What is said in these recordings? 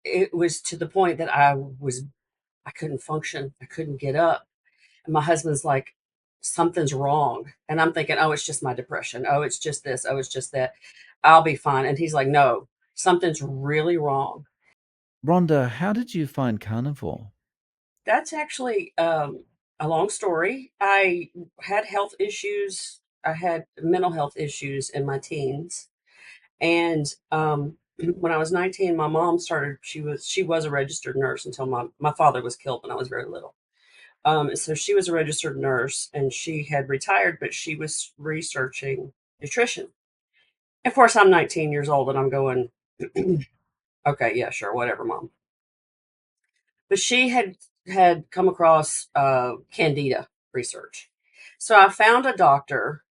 it was to the point that I couldn't function. I couldn't get up. And my husband's like, something's wrong. And I'm thinking, oh, it's just my depression. Oh, it's just this. Oh, it's just that. I'll be fine. And he's like, no, something's really wrong. Rhonda, how did you find Carnivore? That's actually a long story. I had health issues. I had mental health issues in my teens. And when I was 19, my mom started, she was a registered nurse until my father was killed when I was very little. So she was a registered nurse and she had retired, but she was researching nutrition. Of course, I'm 19 years old and I'm going, okay, yeah, sure, whatever, mom. But she had come across candida research. So I found a doctor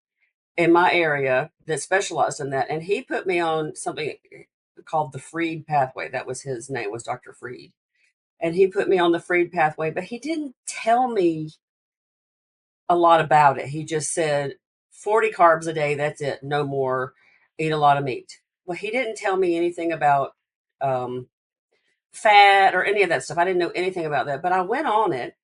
in my area that specialized in that, and he put me on something called the Freed pathway. That was his name, was Dr. Freed. And he put me on the Freed pathway, but he didn't tell me a lot about it. He just said 40 carbs a day, that's it, no more. Eat a lot of meat. Well, he didn't tell me anything about um, fat or any of that stuff. I didn't know anything about that, but I went on it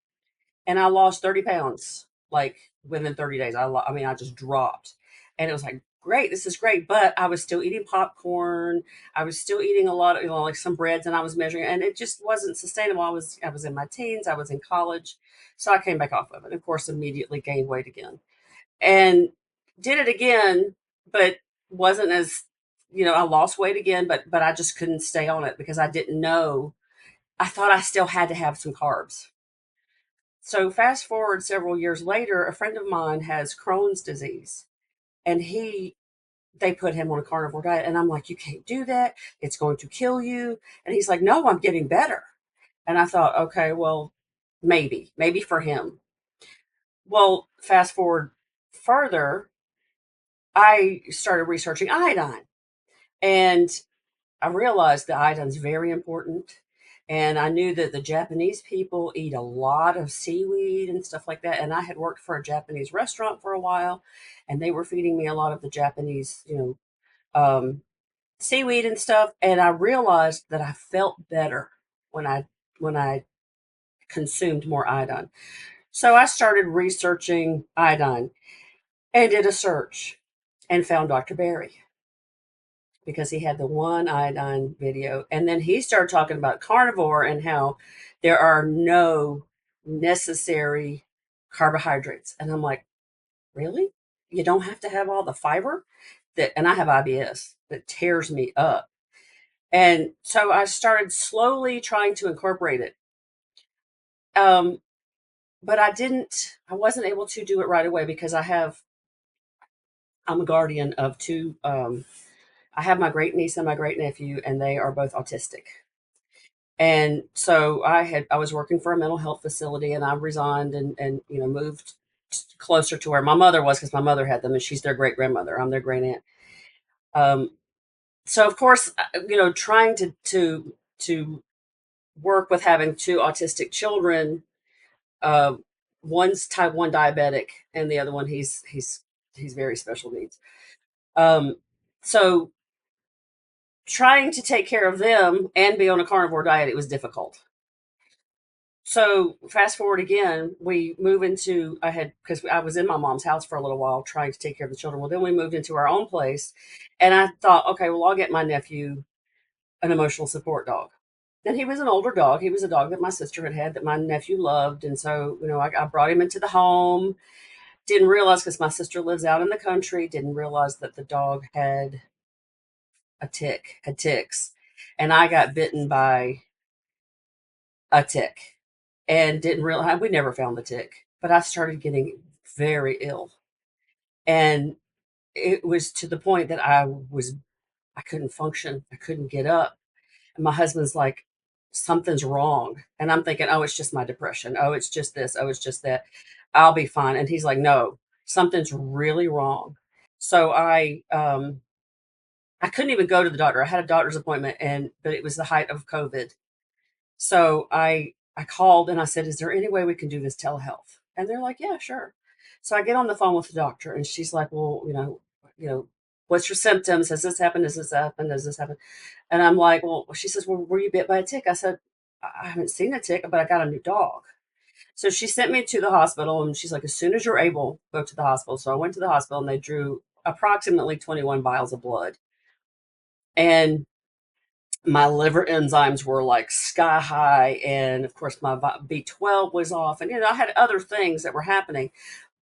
and I lost 30 pounds like within 30 days. I mean, I just dropped, and it was like, great, this is great. But I was still eating popcorn. I was still eating a lot of, like some breads, and I was measuring, and it just wasn't sustainable. I was in my teens. I was in college, so I came back off of it. Of course, immediately gained weight again, and did it again, but wasn't as, I lost weight again, but I just couldn't stay on it because I didn't know. I thought I still had to have some carbs. So fast forward several years later, a friend of mine has Crohn's disease, and they put him on a carnivore diet, and I'm like, you can't do that. It's going to kill you. And he's like, no, I'm getting better. And I thought, okay, well, maybe for him. Well, fast forward further, I started researching iodine, and I realized that iodine's very important. And I knew that the Japanese people eat a lot of seaweed and stuff like that. And I had worked for a Japanese restaurant for a while, and they were feeding me a lot of the Japanese, seaweed and stuff. And I realized that I felt better when I consumed more iodine. So I started researching iodine and did a search and found Dr. Berry because he had the one iodine video. And then he started talking about carnivore and how there are no necessary carbohydrates. And I'm like, really? You don't have to have all the fiber that, and I have IBS that tears me up. And so I started slowly trying to incorporate it. Um, but I wasn't able to do it right away because I'm a guardian of two, I have my great niece and my great nephew, and they are both autistic. And so I was working for a mental health facility, and I resigned and moved closer to where my mother was because my mother had them and she's their great grandmother. I'm their great aunt. Um, so of course, trying to work with having two autistic children. Uh, one's type 1 diabetic, and the other one he's very special needs. Um, so trying to take care of them and be on a carnivore diet, it was difficult. So fast forward again, we move into I had because I was in my mom's house for a little while trying to take care of the children. Well, then we moved into our own place, and I thought, okay, well, I'll get my nephew an emotional support dog. And he was an older dog. He was a dog that my sister had had that my nephew loved, and so I brought him into the home. Didn't realize because my sister lives out in the country. Didn't realize that the dog had ticks, and I got bitten by a tick and didn't realize we never found the tick, but I started getting very ill. And it was to the point that I couldn't function. I couldn't get up. And my husband's like, something's wrong. And I'm thinking, oh, it's just my depression. Oh, it's just this. Oh, it's just that. I'll be fine. And he's like, no, something's really wrong. So I couldn't even go to the doctor. I had a doctor's appointment, but it was the height of COVID. So I called and I said, "Is there any way we can do this telehealth?" And they're like, "Yeah, sure." So I get on the phone with the doctor, and she's like, "Well, What's your symptoms? Has this happened? Has this happened? Has this happened? And I'm like, well, she says, well, were you bit by a tick? I said, I haven't seen a tick, but I got a new dog. So she sent me to the hospital and she's like, as soon as you're able, go to the hospital. So I went to the hospital and they drew approximately 21 vials of blood. And my liver enzymes were like sky high. And of course, my B12 was off. And, I had other things that were happening.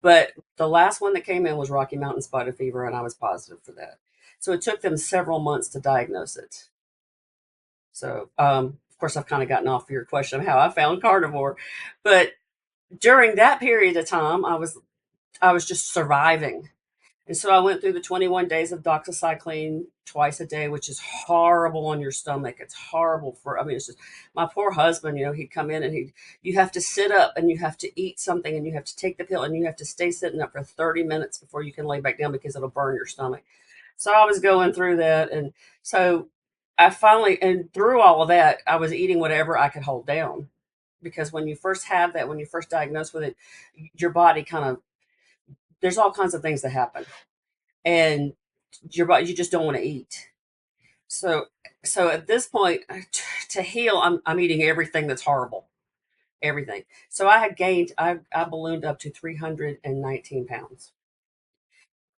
But the last one that came in was Rocky Mountain spotted fever, and I was positive for that. So it took them several months to diagnose it. So, of course, I've kind of gotten off your question of how I found carnivore, but during that period of time, I was just surviving. And so I went through the 21 days of doxycycline twice a day, which is horrible on your stomach. It's horrible for, I mean, it's just my poor husband, he'd come in and you have to sit up and you have to eat something and you have to take the pill and you have to stay sitting up for 30 minutes before you can lay back down because it'll burn your stomach. So I was going through that. And so I finally, and through all of that, I was eating whatever I could hold down. Because when you first have that, when you first diagnosed with it, your body kind of, there's all kinds of things that happen and your body, you just don't want to eat. So so at this point, to heal, I'm eating everything that's horrible, everything. So I had gained, I ballooned up to 319 pounds,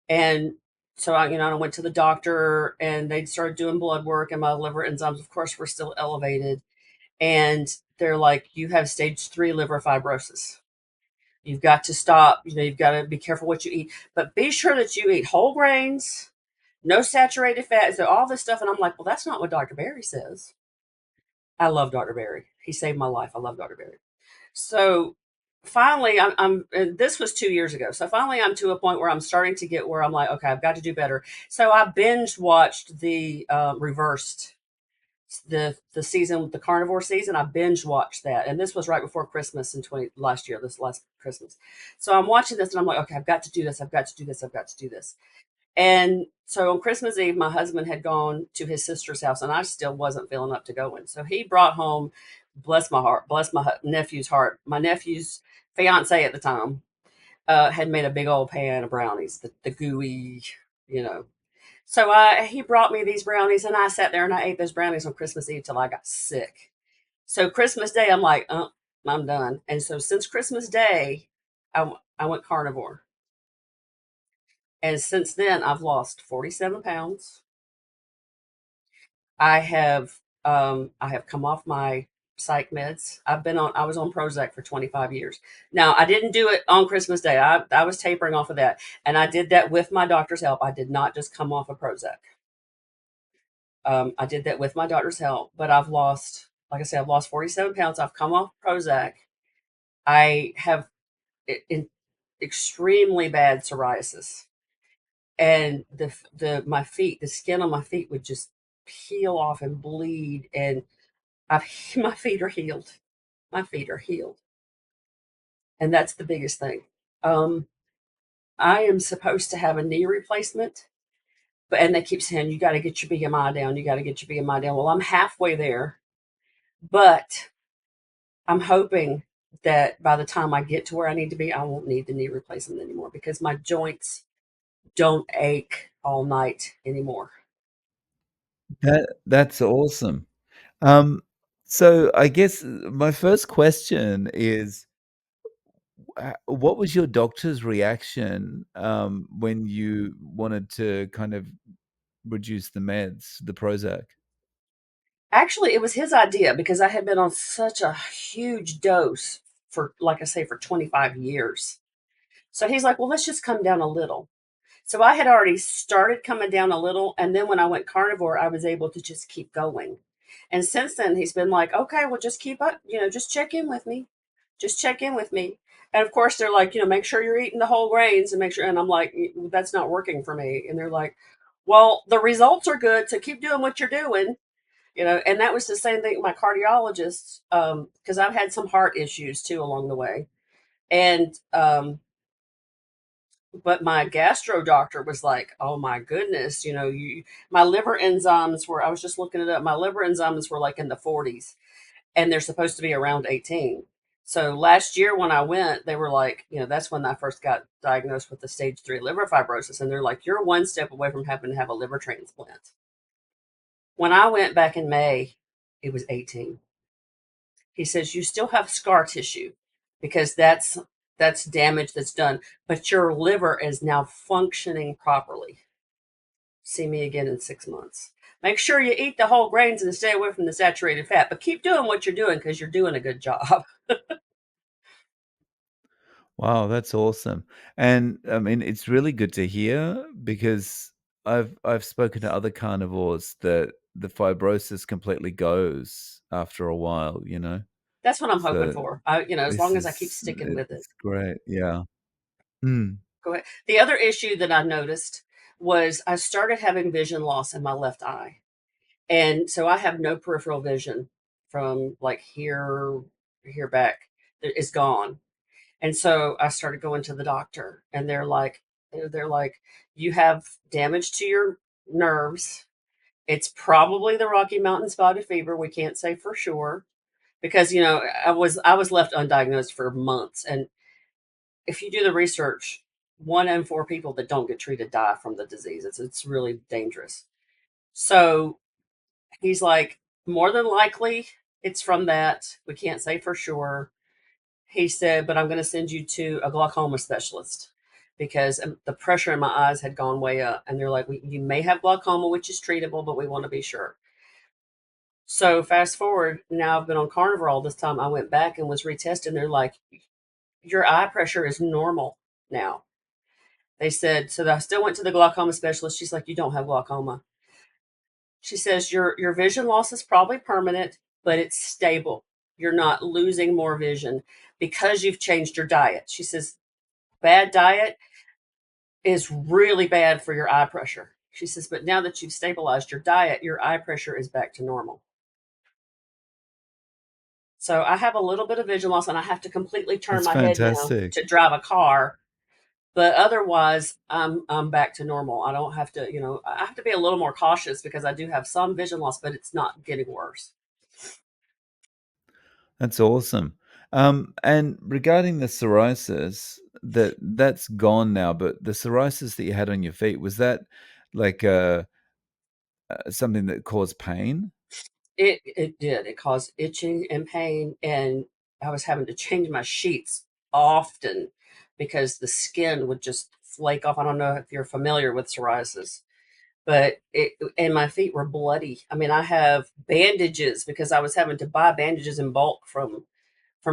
and so I went to the doctor and they started doing blood work, and my liver enzymes, of course, were still elevated, and they're like, you have stage 3 liver fibrosis. You've got to stop. You've got to be careful what you eat, but be sure that you eat whole grains, no saturated fat, so all this stuff. And I'm like, well, that's not what Dr. Berry says. I love Dr. Berry. He saved my life. I love Dr. Berry. So finally, and this was 2 years ago. So finally, I'm to a point where I'm starting to get where I'm like, okay, I've got to do better. So I binge watched the reversed the season, the carnivore season. I binge watched that, and this was right before Christmas in 20 last year, this last Christmas. So I'm watching this, and I'm like, okay, I've got to do this. I've got to do this. I've got to do this. And so on Christmas Eve, my husband had gone to his sister's house, and I still wasn't feeling up to going. So he brought home, bless my heart, bless my nephew's heart. My nephew's fiance at the time had made a big old pan of brownies, the gooey, you know. So he brought me these brownies, and I sat there and I ate those brownies on Christmas Eve till I got sick. So Christmas Day, I'm like, I'm done. And so since Christmas Day, I went carnivore. And since then, I've lost 47 pounds. I have come off my psych meds. I was on Prozac for 25 years. Now, I didn't do it on Christmas Day. I was tapering off of that. And I did that with my doctor's help. I did not just come off of Prozac. I did that with my doctor's help, but like I said, I've lost 47 pounds. I've come off Prozac. I have in extremely bad psoriasis, and my feet, the skin on my feet would just peel off and bleed, and I've my feet are healed. My feet are healed, and that's the biggest thing. Um, I am supposed to have a knee replacement, and they keep saying you got to get your BMI down. You got to get your BMI down. Well, I'm halfway there, but I'm hoping that by the time I get to where I need to be, I won't need the knee replacement anymore because my joints don't ache all night anymore. That's awesome. Um, so I guess my first question is, what was your doctor's reaction when you wanted to kind of reduce the meds, the Prozac? Actually, it was his idea because I had been on such a huge dose for, like I say, for 25 years. So he's like, well, let's just come down a little. So I had already started coming down a little. And then when I went carnivore, I was able to just keep going. And since then, he's been like, okay, well, just keep up, just check in with me. Just check in with me. And of course, they're like, make sure you're eating the whole grains and make sure. And I'm like, that's not working for me. And they're like, well, the results are good. So keep doing what you're doing. And that was the same thing with my cardiologist, because I've had some heart issues too along the way. And but my gastro doctor was like, "Oh my goodness, my liver enzymes were." I was just looking it up. My liver enzymes were like in the 40s, and they're supposed to be around 18. So last year when I went, they were like, that's when I first got diagnosed with the stage 3 liver fibrosis. And they're like, you're one step away from having to have a liver transplant. When I went back in May, it was 18. He says, you still have scar tissue because that's damage that's done, but your liver is now functioning properly. See me again in 6 months. Make sure you eat the whole grains and stay away from the saturated fat, but keep doing what you're doing because you're doing a good job. Wow, that's awesome. And I mean, it's really good to hear because I've spoken to other carnivores that the fibrosis completely goes after a while, you know? That's what I'm hoping So for. As this long as I keep is sticking with it. it's great. Yeah. Mm. Go ahead. The other issue that I noticed was I started having vision loss in my left eye. And so I have no peripheral vision from like here back. It's gone. And so I started going to the doctor and they're like, you have damage to your nerves. It's probably the Rocky Mountain spotted fever. We can't say for sure because I was left undiagnosed for months. And if you do the research, 1 in 4 people that don't get treated die from the disease. It's really dangerous. So he's like, more than likely it's from that. We can't say for sure. He said, but I'm going to send you to a glaucoma specialist because the pressure in my eyes had gone way up. And they're like, you may have glaucoma, which is treatable, but we want to be sure. So fast forward, now I've been on Carnivore all this time. I went back and was retested. And they're like, your eye pressure is normal now. They said, so I still went to the glaucoma specialist. She's like, you don't have glaucoma. She says, your vision loss is probably permanent, but it's stable. You're not losing more vision because you've changed your diet. She says, bad diet is really bad for your eye pressure. She says, but now that you've stabilized your diet, your eye pressure is back to normal. So I have a little bit of vision loss and I have to completely turn That's my head now fantastic. to drive a car. But otherwise, I'm back to normal. I don't have to, I have to be a little more cautious because I do have some vision loss, but it's not getting worse. That's awesome. And regarding the psoriasis, that's gone now, but the psoriasis that you had on your feet, was that like something that caused pain? It did. It caused itching and pain, and I was having to change my sheets often because the skin would just flake off. I don't know if you're familiar with psoriasis, but it and my feet were bloody. I mean, I have bandages because I was having to buy bandages in bulk from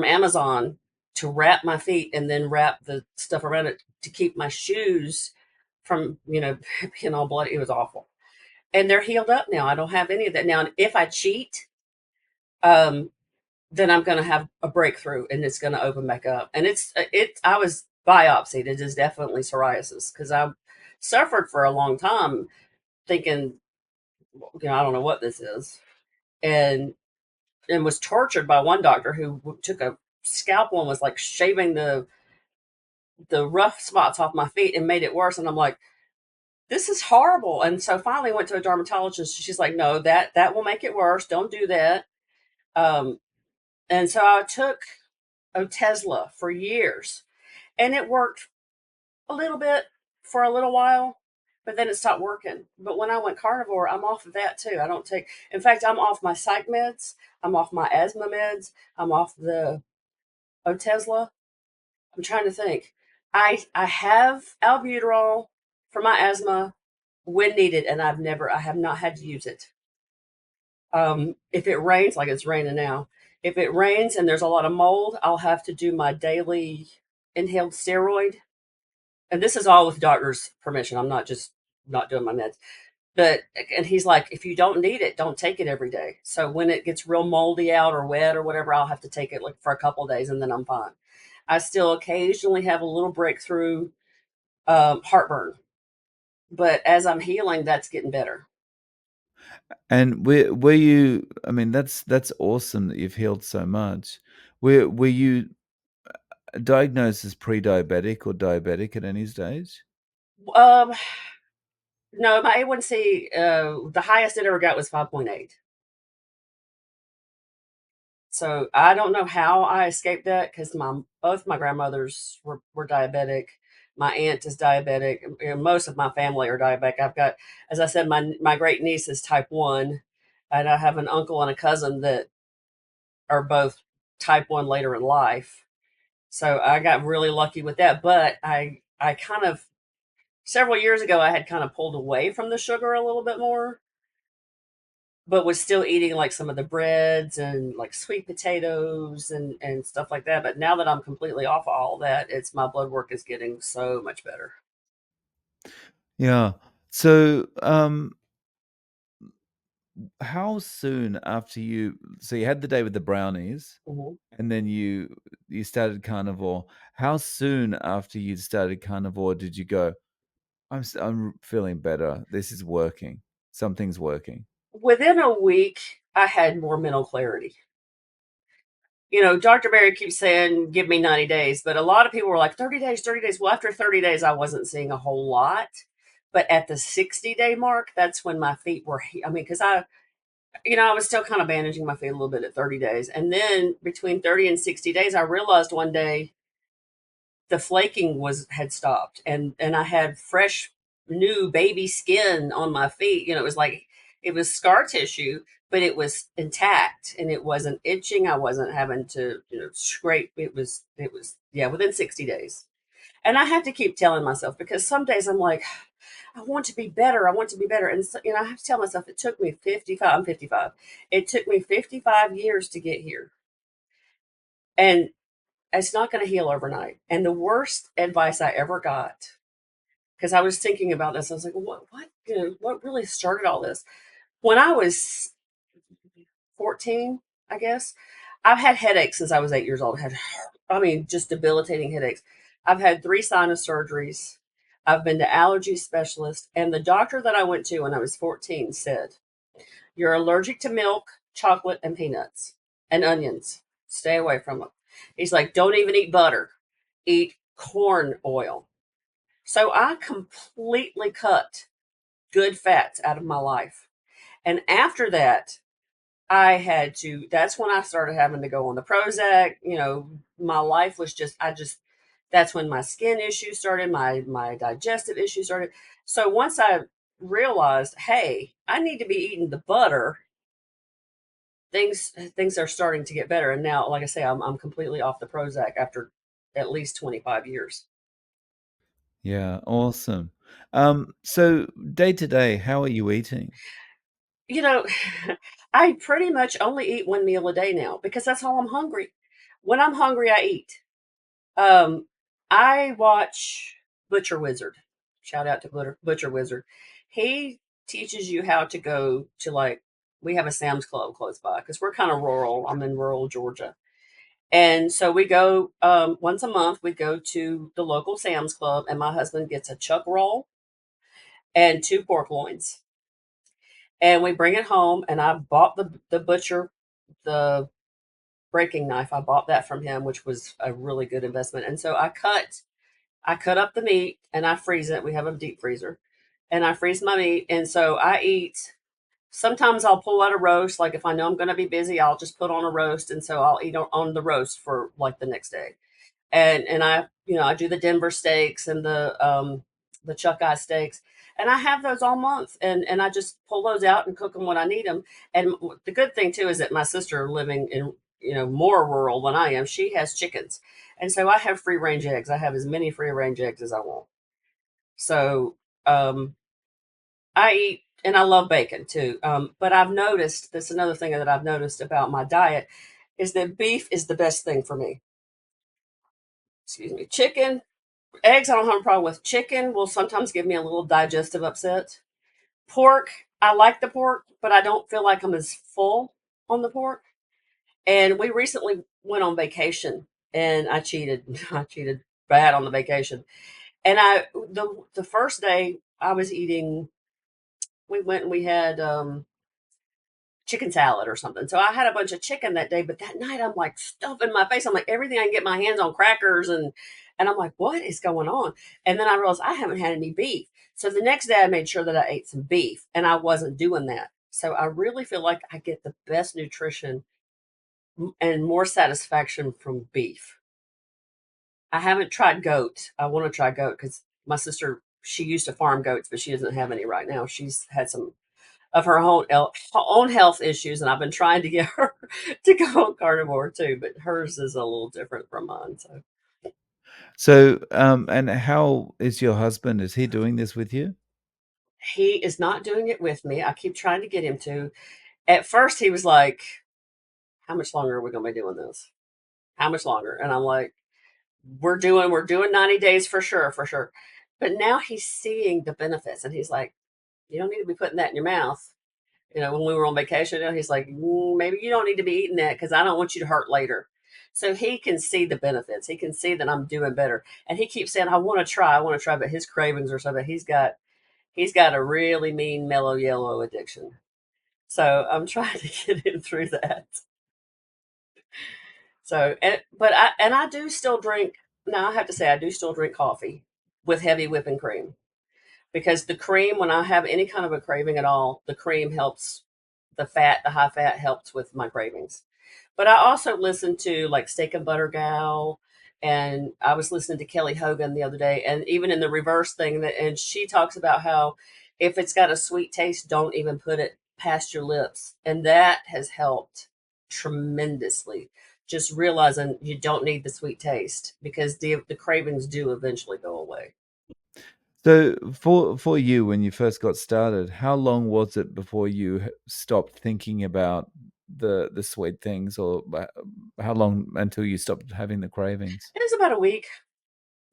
Amazon to wrap my feet and then wrap the stuff around it to keep my shoes from, being all bloody. It was awful. And they're healed up now. I don't have any of that now. And if I cheat, um, then I'm going to have a breakthrough and it's going to open back up. And I was biopsied. It is definitely psoriasis because I suffered for a long time thinking, I don't know what this is. And was tortured by one doctor who took a scalpel and was like shaving the rough spots off my feet and made it worse. And I'm like, this is horrible. And so finally went to a dermatologist. She's like, no, that will make it worse. Don't do that. Um, and so I took Otezla for years, and it worked a little bit for a little while, but then it stopped working. But when I went carnivore, I'm off of that too. I don't take. In fact, I'm off my psych meds. I'm off my asthma meds. I'm off the Otezla. I'm trying to think. I have albuterol for my asthma when needed, and I have not had to use it. If it rains, like it's raining now, if it rains and there's a lot of mold, I'll have to do my daily inhaled steroid. And this is all with doctor's permission. I'm not just not doing my meds. But and he's like, if you don't need it, don't take it every day. So when it gets real moldy out or wet or whatever, I'll have to take it like for a couple of days and then I'm fine. I still occasionally have a little breakthrough heartburn, but as I'm healing, that's getting better. And were you, I mean, that's awesome that you've healed so much. Were you diagnosed as pre-diabetic or diabetic at any stage? Um, no, my A1C, the highest it ever got was 5.8. So I don't know how I escaped that because my both my grandmothers were diabetic. My aunt is diabetic. Most of my family are diabetic. I've got, as I said, my great niece is type 1, and I have an uncle and a cousin that are both type 1 later in life. So I got really lucky with that. But I kind of, several years ago, I had kind of pulled away from the sugar a little bit more, but was still eating like some of the breads and like sweet potatoes and stuff like that. But now that I'm completely off of all that, it's my blood work is getting so much better. Yeah. So, how soon after you had the day with the brownies, Mhm. and then you started carnivore. How soon after you started carnivore did you go, I'm feeling better. This is working. Something's working." Within a week, I had more mental clarity. Dr. Berry keeps saying, give me 90 days, but a lot of people were like, 30 days, 30 days. Well, after 30 days, I wasn't seeing a whole lot. But at the 60-day mark, that's when my feet were, I mean, because I was still kind of bandaging my feet a little bit at 30 days. And then between 30 and 60 days, I realized one day the flaking had stopped and I had fresh new baby skin on my feet. It was like it was scar tissue, but it was intact and it wasn't itching. I wasn't having to, scrape. It was yeah, within 60 days. And I have to keep telling myself because some days I'm like, I want to be better. I want to be better. And so, I have to tell myself it took me 55. I'm 55. It took me 55 years to get here. And it's not going to heal overnight. And the worst advice I ever got, because I was thinking about this, I was like, what really started all this? When I was 14, I guess, I've had headaches since I was 8 years old. I mean, just debilitating headaches. I've had 3 sinus surgeries. I've been to allergy specialists, and the doctor that I went to when I was 14 said, "You're allergic to milk, chocolate, and peanuts and onions. Stay away from them." He's like, "Don't even eat butter. Eat corn oil." So I completely cut good fats out of my life. And after that, that's when I started having to go on the Prozac. My life was that's when my skin issues started, my digestive issues started. So once I realized, hey, I need to be eating the butter, things are starting to get better. And now, like I say, I'm completely off the Prozac after at least 25 years. Yeah, awesome. So day to day, how are you eating? You know, I pretty much only eat one meal a day now because that's how I'm hungry. When I'm hungry, I eat. Um, I watch Butcher Wizard. Shout out to Butcher Wizard. He teaches you how to go to, like, we have a Sam's Club close by because we're kind of rural. I'm in rural Georgia. And so we go once a month, we go to the local Sam's Club, and my husband gets a chuck roll and 2 pork loins. And we bring it home, and I bought the butcher, the breaking knife. I bought that from him, which was a really good investment. And so I cut up the meat and I freeze it. We have a deep freezer, and I freeze my meat. And so I eat. Sometimes I'll pull out a roast. Like if I know I'm going to be busy, I'll just put on a roast, and so I'll eat on the roast for like the next day. And I do the Denver steaks and the chuck eye steaks, and I have those all month, and I just pull those out and cook them when I need them. And the good thing too is that my sister, living in more rural than I am, she has chickens, and so I have free range eggs. I have as many free range eggs as I want. So um, I eat, and I love bacon too. But I've noticed that's another thing that I've noticed about my diet is that beef is the best thing for me. Excuse me. Chicken, eggs, I don't have a problem with. Chicken will sometimes give me a little digestive upset. Pork, I like the pork, but I don't feel like I'm as full on the pork. And we recently went on vacation, and I cheated. I cheated bad on the vacation. And the first day I was eating, we went and we had chicken salad or something. So I had a bunch of chicken that day, but that night I'm like stuffing my face. I'm like everything I can get my hands on, crackers, and I'm like, what is going on? And then I realized I haven't had any beef. So the next day I made sure that I ate some beef, and I wasn't doing that. So I really feel like I get the best nutrition and more satisfaction from beef. I haven't tried goat. I want to try goat because my sister, she used to farm goats, but she doesn't have any right now. She's had some of her own health issues, and I've been trying to get her to go on carnivore too, but hers is a little different from mine. So So, and how is your husband? Is he doing this with you? he is not doing it with me. I keep trying to get him to. At first, he was like, "How much longer are we going to be doing this? How much longer?" And I'm like, "We're doing 90 days for sure, for sure." But now he's seeing the benefits, and he's like, "You don't need to be putting that in your mouth." When we were on vacation, he's like, maybe you don't need to be eating that because I don't want you to hurt later. So he can see the benefits. He can see that I'm doing better. And he keeps saying, I want to try, but his cravings are so bad. He's got a really mean mellow yellow addiction. So I'm trying to get him through that. But I do still drink. Now I have to say I do still drink coffee with heavy whipping cream because the cream, when I have any kind of a craving at all, the cream helps. The high fat helps with my cravings. But I also listen to like Steak and Butter Gal, and I was listening to Kelly Hogan the other day, and even in the reverse thing and she talks about how if it's got a sweet taste, don't even put it past your lips, and that has helped tremendously. Just realizing you don't need the sweet taste because the cravings do eventually go away. So, for you, when you first got started, how long was it before you stopped thinking about the sweet things, or how long until you stopped having the cravings? It was about a week.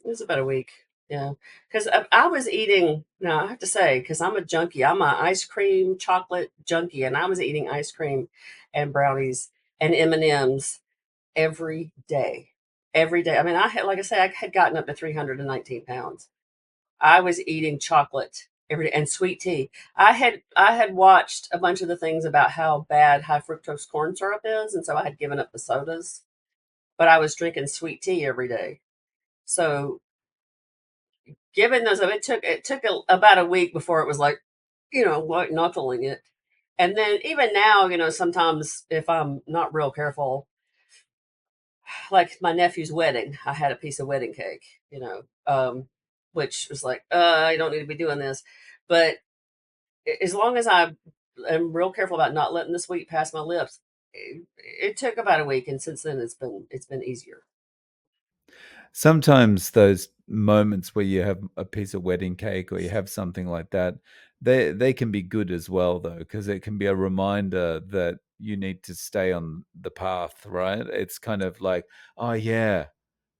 It was about a week. Yeah, because I was eating. Now I have to say, because I'm a junkie. I'm a ice cream chocolate junkie, and I was eating ice cream and brownies and M&Ms every day. Every day. I mean, like I say, I had gotten up to 319 pounds. I was eating chocolate every day and sweet tea. I had watched a bunch of the things about how bad high fructose corn syrup is, and so I had given up the sodas, but I was drinking sweet tea every day. So given those, it took about a week before it was like, like knuckling it. And then even now, sometimes if I'm not real careful, like my nephew's wedding, I had a piece of wedding cake, which was like, I don't need to be doing this. But as long as I am real careful about not letting the sweet pass my lips, it took about a week, and since then it's been easier. Sometimes those moments where you have a piece of wedding cake or you have something like that, they can be good as well, though, because it can be a reminder that you need to stay on the path, right? It's kind of like, "Oh, yeah,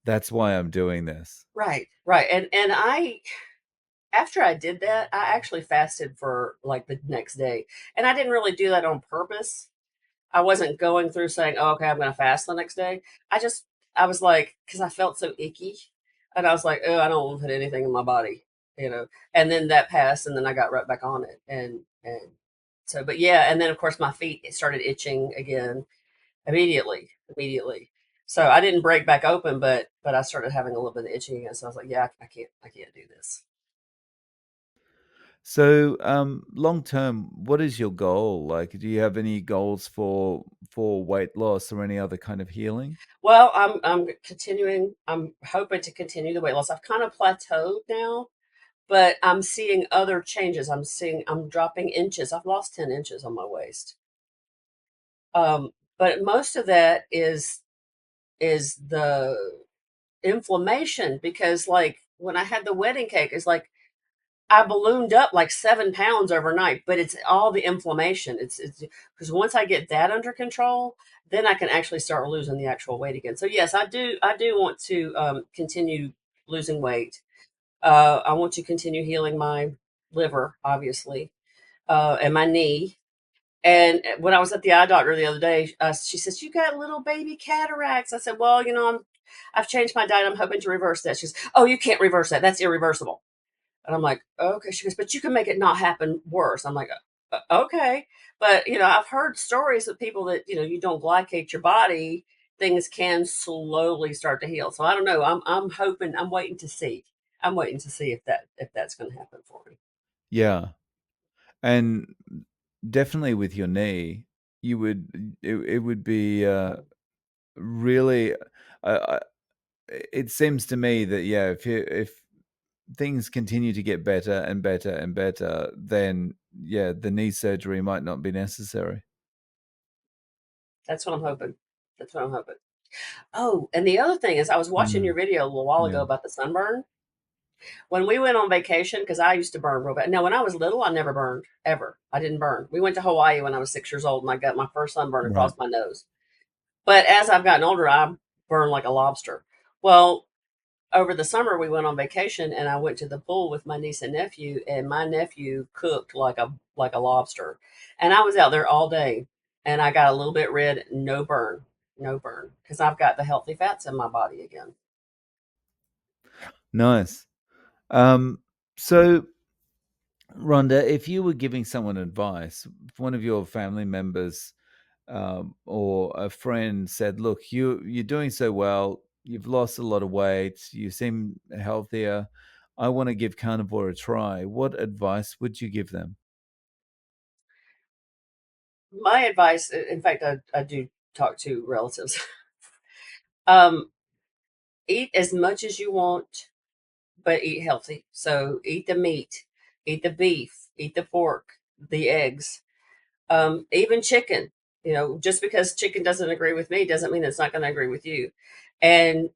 that's why I'm doing this." Right, right. And I after I did that, I actually fasted for like the next day. And I didn't really do that on purpose. I wasn't going through saying, oh, okay, I'm going to fast the next day. I was like, because I felt so icky. And I was like, oh, I don't want to put anything in my body, you know. And then that passed, and then I got right back on it. And so, but yeah. And then, of course, my feet started itching again immediately. So I didn't break back open, but I started having a little bit of itching again. So I was like, yeah, I can't do this. So, long term, what is your goal? Like, do you have any goals for weight loss or any other kind of healing? Well, I'm continuing. I'm hoping to continue the weight loss. I've kind of plateaued now, but I'm seeing other changes. I'm dropping inches. I've lost 10 inches on my waist. But most of that is the inflammation because like when I had the wedding cake, it's like I ballooned up like 7 pounds overnight, but it's all the inflammation. It's because once I get that under control, then I can actually start losing the actual weight again. So yes, I do want to continue losing weight. I want to continue healing my liver, obviously, and my knee. And when I was at the eye doctor the other day, she says, "You got little baby cataracts." I said, "Well, I've changed my diet. I'm hoping to reverse that." She says, "Oh, you can't reverse that. That's irreversible." And I'm like, okay. She goes, but you can make it not happen worse. I'm like, okay. But, I've heard stories of people that, you don't glycate your body, things can slowly start to heal. So I don't know. I'm hoping, I'm waiting to see. I'm waiting to see if that's going to happen for me. Yeah, and definitely with your knee. you would it would be, really, I it seems to me that, yeah, if things continue to get better and better and better, then, yeah, the knee surgery might not be necessary. That's what I'm hoping. That's what I'm hoping. Oh, and the other thing is, I was watching your Mm, video a little while yeah, ago about the sunburn. When we went on vacation, because I used to burn real bad. Now, when I was little, I never burned ever. I didn't burn. We went to Hawaii when I was 6 years old, and I got my first sunburn right. across my nose. But as I've gotten older, I burn like a lobster. Well, over the summer, we went on vacation, and I went to the pool with my niece and nephew, and my nephew cooked like a lobster, and I was out there all day, and I got a little bit red, no burn, no burn, because I've got the healthy fats in my body again. Nice. Um, so Rhonda, if you were giving someone advice, if one of your family members, or a friend said, "Look, you're doing so well. You've lost a lot of weight. You seem healthier. I want to give carnivore a try." What advice would you give them? My advice, in fact, I do talk to relatives. um, Eat as much as you want, but eat healthy. So eat the meat, eat the beef, eat the pork, the eggs, even chicken. You know, just because chicken doesn't agree with me doesn't mean it's not going to agree with you. And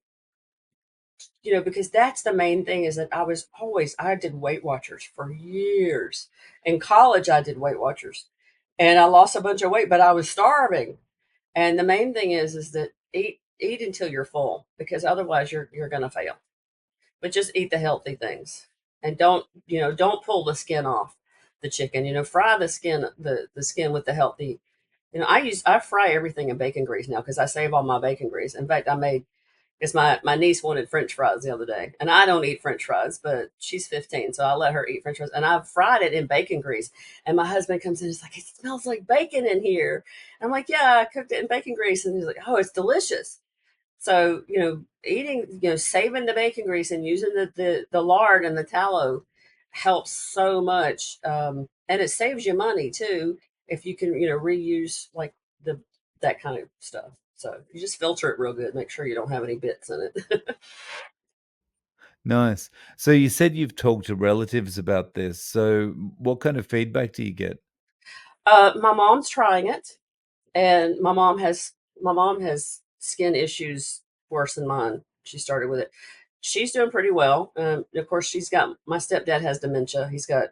because that's the main thing is that I did Weight Watchers for years. In college, I did Weight Watchers, and I lost a bunch of weight, but I was starving. And the main thing is that eat until you're full, because otherwise you're going to fail. But just eat the healthy things, and don't pull the skin off the chicken. Fry the skin with the healthy. I fry everything in bacon grease now because I save all my bacon grease. In fact, I made because my niece wanted French fries the other day, and I don't eat French fries, but she's 15, so I let her eat French fries, and I fried it in bacon grease. And my husband comes in, and he's like, "It smells like bacon in here." I'm like, "Yeah, I cooked it in bacon grease," and he's like, "Oh, it's delicious." So, saving the bacon grease and using the lard and the tallow helps so much. And it saves you money too if you can, reuse like the that kind of stuff. So you just filter it real good, make sure you don't have any bits in it. Nice. So you said you've talked to relatives about this. So what kind of feedback do you get? My mom's trying it, and my mom has skin issues worse than mine. She started with it. She's doing pretty well. Of course, she's got my stepdad has dementia. He's got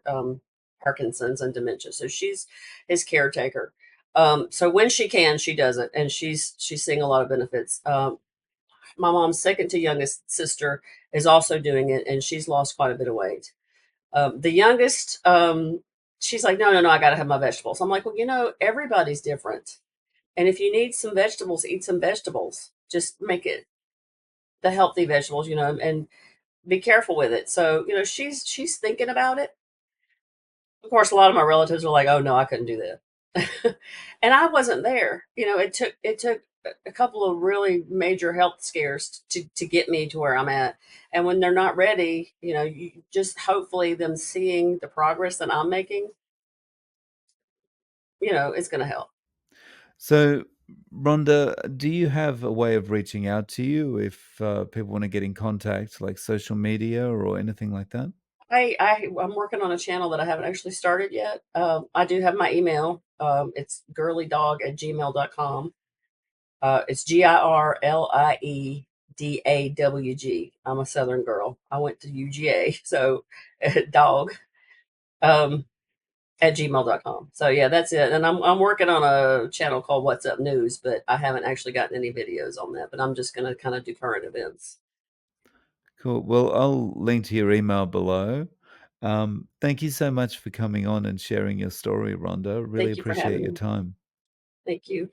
Parkinson's and dementia, so she's his caretaker. So when she can, she does it, and she's seeing a lot of benefits. My mom's second to youngest sister is also doing it, and she's lost quite a bit of weight. The youngest, she's like, no, no, no, I got to have my vegetables. I'm like, well, everybody's different. And if you need some vegetables, eat some vegetables. Just make it the healthy vegetables, and be careful with it. So, she's thinking about it. Of course, a lot of my relatives are like, "Oh no, I couldn't do that," and I wasn't there. It took a couple of really major health scares to get me to where I'm at. And when they're not ready, you just hopefully them seeing the progress that I'm making, it's going to help. So, Rhonda, do you have a way of reaching out to you if people want to get in contact, like social media or anything like that? I'm working on a channel that I haven't actually started yet. I do have my email. It's girliedog@gmail.com. It's GIRLIEDAWG. I'm a Southern girl. I went to UGA, so dog um, at gmail.com. So yeah, that's it. And I'm working on a channel called What's Up News, but I haven't actually gotten any videos on that. But I'm just gonna kind of do current events. Cool. Well, I'll link to your email below. Thank you so much for coming on and sharing your story, Rhonda. Really Thank you for appreciate having your me. time. Thank you.